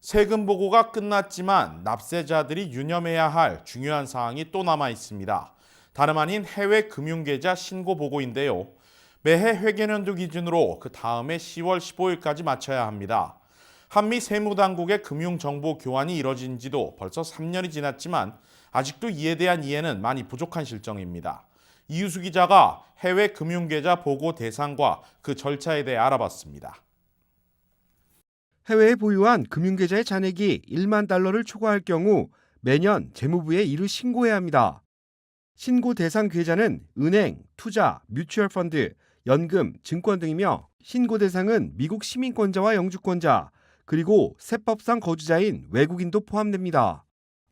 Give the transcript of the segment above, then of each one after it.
세금 보고가 끝났지만 납세자들이 유념해야 할 중요한 사항이 또 남아 있습니다. 다름 아닌 해외 금융계좌 신고 보고인데요. 매해 회계연도 기준으로 그 다음해 10월 15일까지 마쳐야 합니다. 한미 세무당국의 금융정보 교환이 이뤄진 지도 벌써 3년이 지났지만 아직도 이에 대한 이해는 많이 부족한 실정입니다. 이유수 기자가 해외 금융계좌 보고 대상과 그 절차에 대해 알아봤습니다. 해외에 보유한 금융계좌의 잔액이 1만 달러를 초과할 경우 매년 재무부에 이를 신고해야 합니다. 신고 대상 계좌는 은행, 투자, 뮤추얼 펀드, 연금, 증권 등이며 신고 대상은 미국 시민권자와 영주권자, 그리고 세법상 거주자인 외국인도 포함됩니다.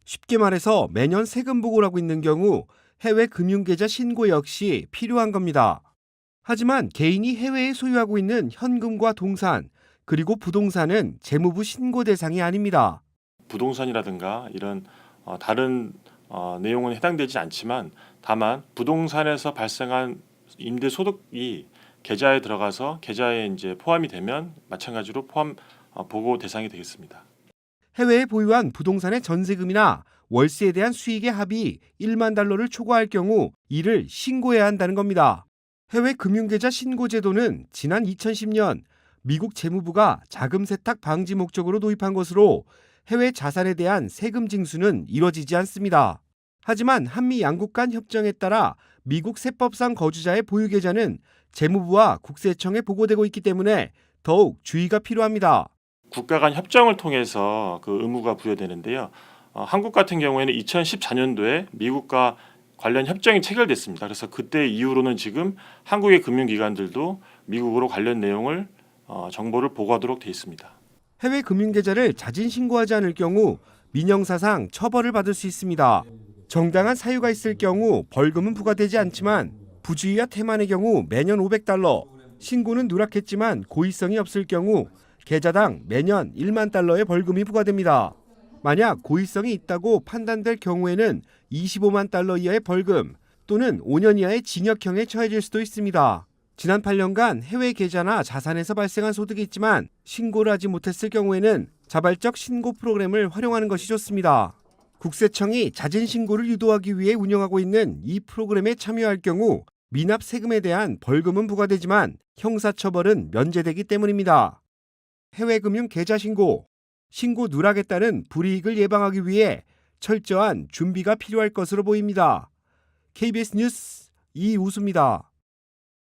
쉽게 말해서 매년 세금 보고를 하고 있는 경우 해외 금융계좌 신고 역시 필요한 겁니다. 하지만 개인이 해외에 소유하고 있는 현금과 동산, 그리고 부동산은 재무부 신고 대상이 아닙니다. 부동산이라든가 이런 다른 내용은 해당되지 않지만 다만 부동산에서 발생한 임대 소득이 계좌에 들어가서 계좌에 이제 포함이 되면 마찬가지로 보고 대상이 되겠습니다. 해외에 보유한 부동산의 전세금이나 월세에 대한 수익의 합이 1만 달러를 초과할 경우 이를 신고해야 한다는 겁니다. 해외 금융계좌 신고 제도는 지난 2010년 미국 재무부가 자금 세탁 방지 목적으로 도입한 것으로 해외 자산에 대한 세금 징수는 이뤄지지 않습니다. 하지만 한미 양국 간 협정에 따라 미국 세법상 거주자의 보유 계좌는 재무부와 국세청에 보고되고 있기 때문에 더욱 주의가 필요합니다. 국가 간 협정을 통해서 그 의무가 부여되는데요. 한국 같은 경우에는 2014년도에 미국과 관련 협정이 체결됐습니다. 그래서 그때 이후로는 지금 한국의 금융기관들도 미국으로 관련 내용을 정보를 보고하도록 되어 있습니다. 해외 금융계좌를 자진 신고하지 않을 경우 민형사상 처벌을 받을 수 있습니다. 정당한 사유가 있을 경우 벌금은 부과되지 않지만 부주의와 태만의 경우 매년 500달러, 신고는 누락했지만 고의성이 없을 경우 계좌당 매년 1만 달러의 벌금이 부과됩니다. 만약 고의성이 있다고 판단될 경우에는 25만 달러 이하의 벌금 또는 5년 이하의 징역형에 처해질 수도 있습니다. 지난 8년간 해외 계좌나 자산에서 발생한 소득이 있지만 신고를 하지 못했을 경우에는 자발적 신고 프로그램을 활용하는 것이 좋습니다. 국세청이 자진 신고를 유도하기 위해 운영하고 있는 이 프로그램에 참여할 경우 미납 세금에 대한 벌금은 부과되지만 형사처벌은 면제되기 때문입니다. 해외 금융 계좌 신고 누락에 따른 불이익을 예방하기 위해 철저한 준비가 필요할 것으로 보입니다. KBS 뉴스 이우수입니다.